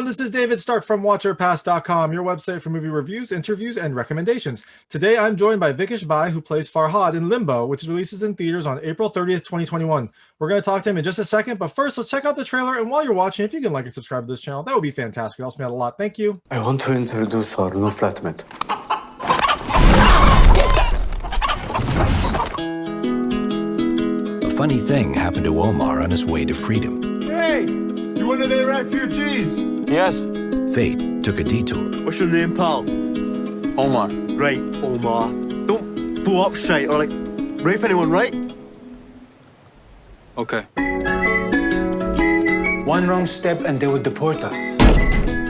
this is David Stark from WatcherPass.com, your website for movie reviews, interviews, and recommendations. Today, I'm joined by Vikash Bhai, who plays Farhad in Limbo, which releases in theaters on April 30th, 2021. We're going to talk to him in just a second, but first, let's check out the trailer, and while you're watching, if you can like and subscribe to this channel, that would be fantastic. It helps me out a lot. Thank you. I want to introduce our new flatmate. A funny thing happened to Omar on his way to freedom. Hey! You one of their refugees? Yes. Fate took a detour. What's your name, pal? Omar. Right, Omar. Don't blow up shite or, rape anyone, right? Okay. One wrong step and they would deport us.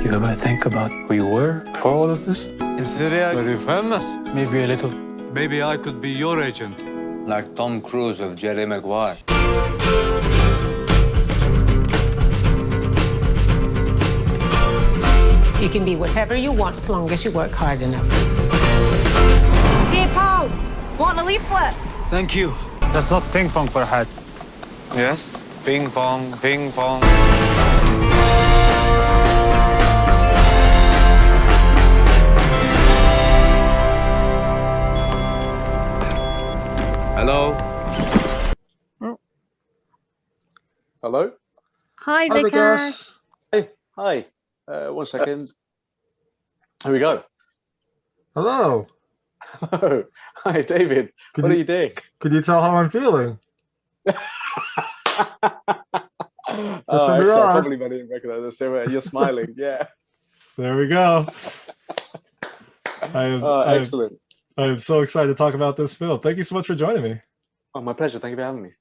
You ever think about who you were before all of this? In Syria, very famous. Maybe a little. Maybe I could be your agent. Like Tom Cruise with Jerry Maguire. You can be whatever you want as long as you work hard enough. Hey, Paul! Want a leaflet? Thank you. That's not ping pong, Farhad. Yes? Ping pong, ping pong. Hello? Hello? Hi, Hi, Vikash. Hey, hi. 1 second. Here we go. Hello. Hello. Hi, David. What are you doing? Can you tell how I'm feeling? I from probably didn't recognize this. So, you're smiling. Yeah. There we go. Excellent. I am so excited to talk about this film. Thank you so much for joining me. Oh, my pleasure. Thank you for having me.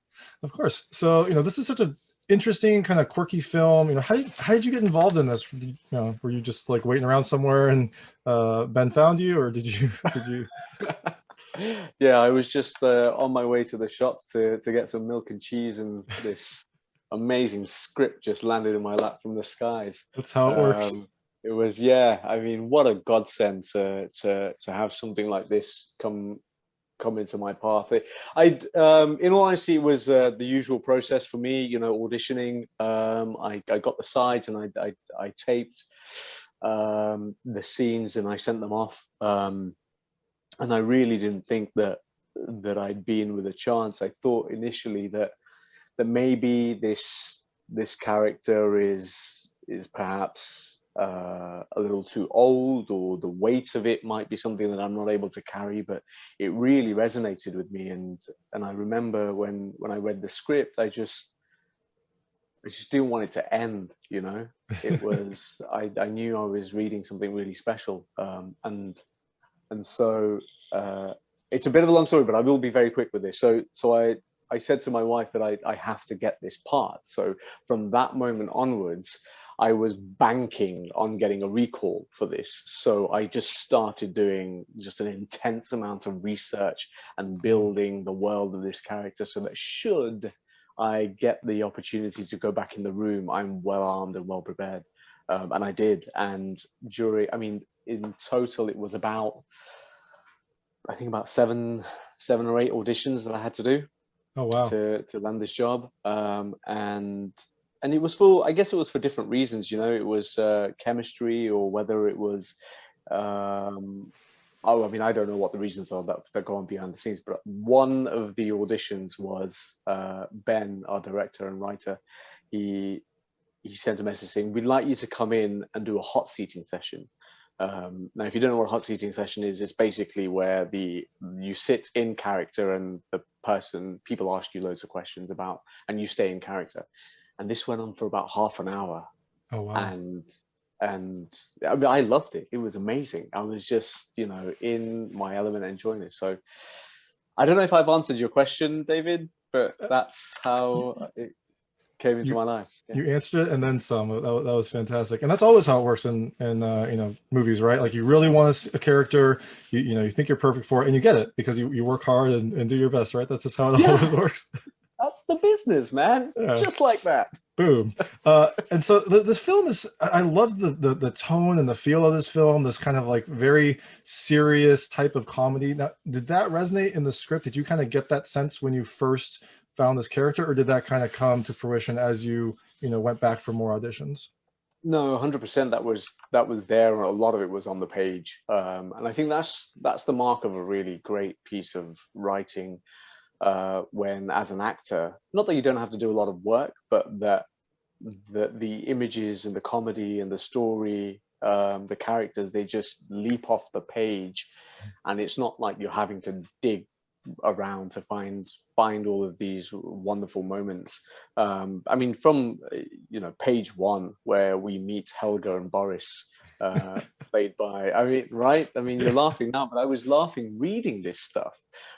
Of course. So, this is such an interesting, kind of quirky film. How did you get involved in this? Were you just like waiting around somewhere and Ben found you, or did you? Yeah, I was just on my way to the shop to get some milk and cheese, and this amazing script just landed in my lap from the skies. That's how it works. It was, yeah. I mean, what a godsend to have something like this come into my path. In all honesty, it was the usual process for me. Auditioning. I got the sides and I taped the scenes and I sent them off. And I really didn't think that I'd be in with a chance. I thought initially that maybe this character is perhaps a little too old, or the weight of it might be something that I'm not able to carry, but it really resonated with me. And I remember when I read the script, I just didn't want it to end. It was I knew I was reading something really special. And so it's a bit of a long story, but I will be very quick with this. So I said to my wife that I have to get this part. So from that moment onwards, I was banking on getting a recall for this. So I just started doing just an intense amount of research and building the world of this character, so that should I get the opportunity to go back in the room, I'm well armed and well prepared. And I did. And in total, it was about 7 or 8 auditions that I had to do. Oh, wow. To land this job. And it was for, I guess it was for different reasons, it was chemistry, or whether it was, I don't know what the reasons are that go on behind the scenes, but one of the auditions was Ben, our director and writer. He sent a message saying, we'd like you to come in and do a hot seating session. Now, if you don't know what a hot seating session is, it's basically where you sit in character and people ask you loads of questions and you stay in character. And this went on for about half an hour. Oh, wow. And I loved it. It was amazing. I was just, in my element, enjoying it. So I don't know if I've answered your question, David, but that's how it came into my life. Yeah. You answered it and then some. That was fantastic. And that's always how it works in movies, right? Like, you really want a character, you think you're perfect for it, and you get it because you work hard and do your best, right? That's just how it always works. That's the business, man. Yeah. Just like that. Boom. And so this film is, I love the tone and the feel of this film, this kind of like very serious type of comedy. Now, did that resonate in the script? Did you kind of get that sense when you first found this character, or did that kind of come to fruition as you went back for more auditions? No, 100%. That was there, and a lot of it was on the page. And I think that's the mark of a really great piece of writing. When, as an actor, not that you don't have to do a lot of work, but that the images and the comedy and the story, the characters, they just leap off the page, and it's not like you're having to dig around to find all of these wonderful moments. I mean, from page one, where we meet Helga and Boris, played by, I mean, right? I mean, you're laughing now, but I was laughing reading this stuff.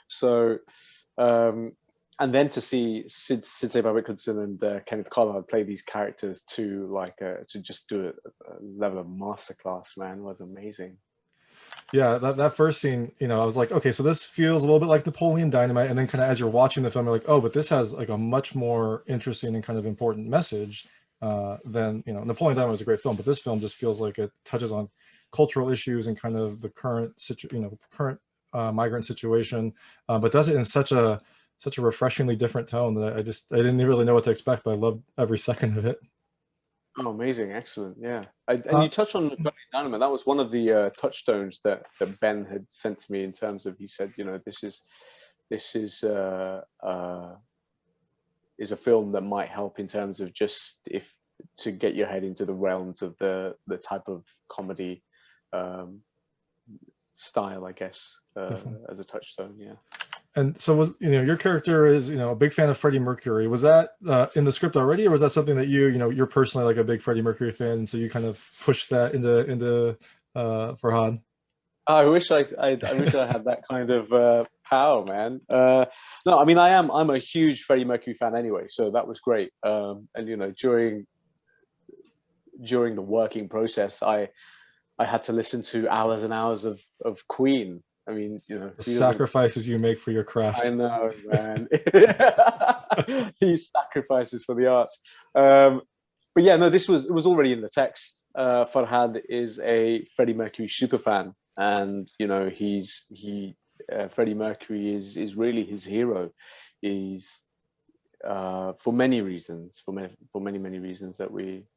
So, and then to see Sidse, Babett, Knudsen, and Kenneth Collard play these characters to just do a level of masterclass, man, was amazing. Yeah, that first scene, I was like, okay, so this feels a little bit like Napoleon Dynamite, and then kind of as you're watching the film, you're like, oh, but this has like a much more interesting and kind of important message than Napoleon Dynamite was a great film, but this film just feels like it touches on cultural issues and kind of the current migrant situation, but does it in such a refreshingly different tone that I didn't really know what to expect, but I loved every second of it. Oh, amazing. Excellent. Yeah. And you touched on Napoleon Dynamite. That was one of the touchstones that Ben had sent to me, in terms of, he said, this is a film that might help in terms of just to get your head into the realms of the type of comedy style, I guess, as a touchstone. Yeah. And so was your character is a big fan of Freddie Mercury. Was that in the script already, or was that something that you're personally like a big Freddie Mercury fan, and so you kind of pushed that into Farhad? I wish I had that kind of power, man. No, I mean, I'm a huge Freddie Mercury fan anyway, so that was great. And during the working process, I had to listen to hours and hours of Queen. I mean, the sacrifices you make for your craft. I know, man. These sacrifices for the arts. But yeah, no, it was already in the text. Farhad is a Freddie Mercury super fan, and Freddie Mercury is really his hero. He's for many reasons, for many reasons that we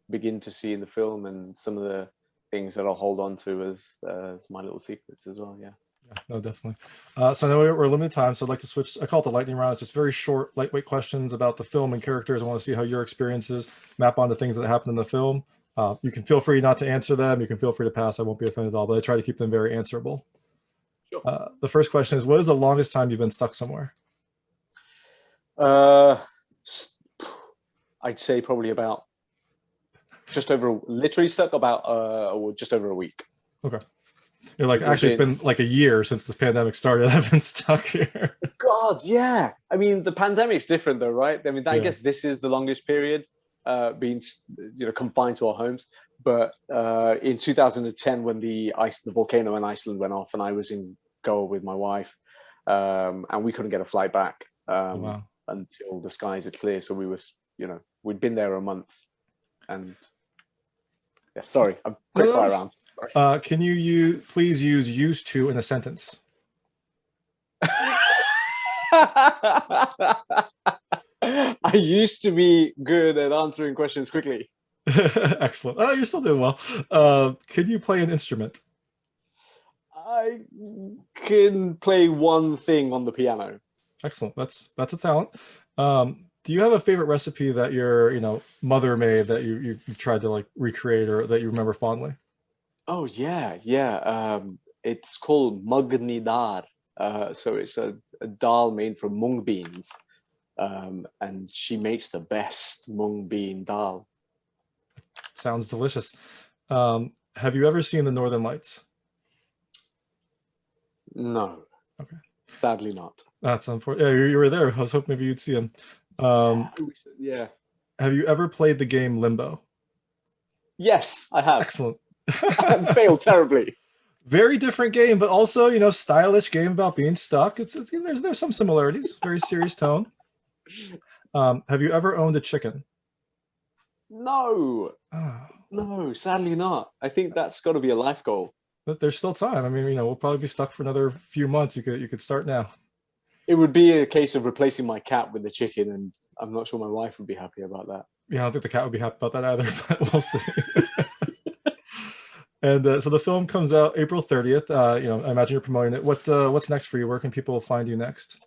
begin to see in the film, and some of the things that I'll hold on to as my little secrets as well. Yeah. No, definitely. So I know we're limited time, so I'd like to switch. I call it the lightning round. It's just very short, lightweight questions about the film and characters. I want to see how your experiences map onto things that happened in the film. You can feel free not to answer them. You can feel free to pass. I won't be offended at all, but I try to keep them very answerable. Sure. The first question is, what is the longest time you've been stuck somewhere? I'd say probably about literally stuck about just over a week. Okay. You're like, actually, it's been like a year since the pandemic started. I've been stuck here. God, yeah. I mean, the pandemic's different though, right? I mean, I guess this is the longest period being confined to our homes. But in 2010, when the volcano in Iceland went off, and I was in Goa with my wife, and we couldn't get a flight back until the skies are clear. So we'd been there a month, and yeah, sorry, I'm quick fire round. Can you please use used to in a sentence? I used to be good at answering questions quickly. Excellent. You're still doing well. Can you play an instrument? I can play one thing on the piano. Excellent. That's a talent. Do you have a favorite recipe that your mother made that you've tried to like recreate, or that you remember fondly? Oh yeah. It's called magni dal. So it's a dal made from mung beans, and she makes the best mung bean dal. Sounds delicious. Have you ever seen the Northern Lights? No. Okay. Sadly not. That's unfortunate. Yeah, you were there. I was hoping maybe you'd see them. Yeah. Have you ever played the game Limbo? Yes, I have. Excellent. I failed terribly. Very different game, but also stylish game about being stuck. There's some similarities. Very serious tone. Have you ever owned a chicken? No. Oh. No, sadly not. I think that's got to be a life goal. But there's still time. I mean, we'll probably be stuck for another few months. You could start now. It would be a case of replacing my cat with the chicken, and I'm not sure my wife would be happy about that. Yeah, I don't think the cat would be happy about that either, but we'll see. And so the film comes out April 30th. I imagine you're promoting it. What's next for you? Where can people find you next?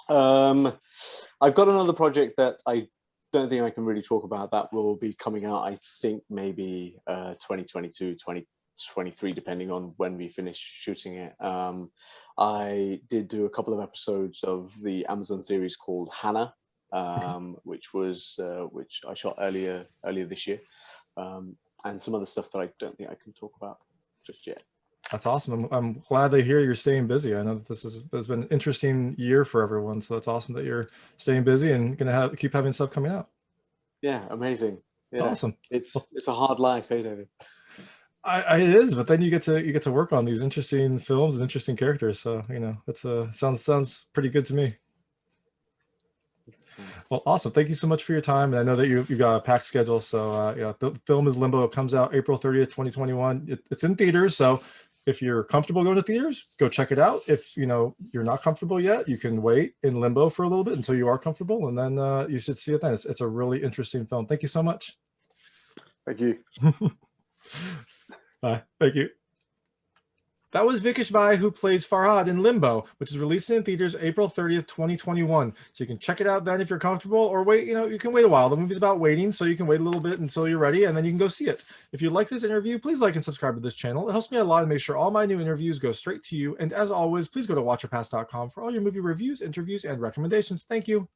I've got another project that I don't think I can really talk about. That will be coming out, I think, maybe 2022, 2023, depending on when we finish shooting it. I did do a couple of episodes of the Amazon series called Hannah, which I shot earlier this year. And some other stuff that I don't think I can talk about just yet. That's awesome. I'm glad to hear you're staying busy. I know that this has been an interesting year for everyone, so it's awesome that you're staying busy and gonna keep having stuff coming out. Yeah, amazing. Yeah. Awesome. It's a hard life, hey David. It is, but then you get to work on these interesting films and interesting characters. So that's sounds pretty good to me. Well, awesome. Thank you so much for your time. And I know that you've got a packed schedule. So the film is Limbo. It comes out April 30th, 2021. It's in theaters. So if you're comfortable going to theaters, go check it out. If you're not comfortable yet, you can wait in limbo for a little bit until you are comfortable, and then you should see it then. It's a really interesting film. Thank you so much. Thank you. Bye. Thank you. That was Vikash Bhai, who plays Farhad in Limbo, which is releasing in theaters April 30th, 2021. So you can check it out then if you're comfortable, or wait, you can wait a while. The movie's about waiting, so you can wait a little bit until you're ready, and then you can go see it. If you like this interview, please like and subscribe to this channel. It helps me a lot to make sure all my new interviews go straight to you. And as always, please go to watchyourpast.com for all your movie reviews, interviews, and recommendations. Thank you.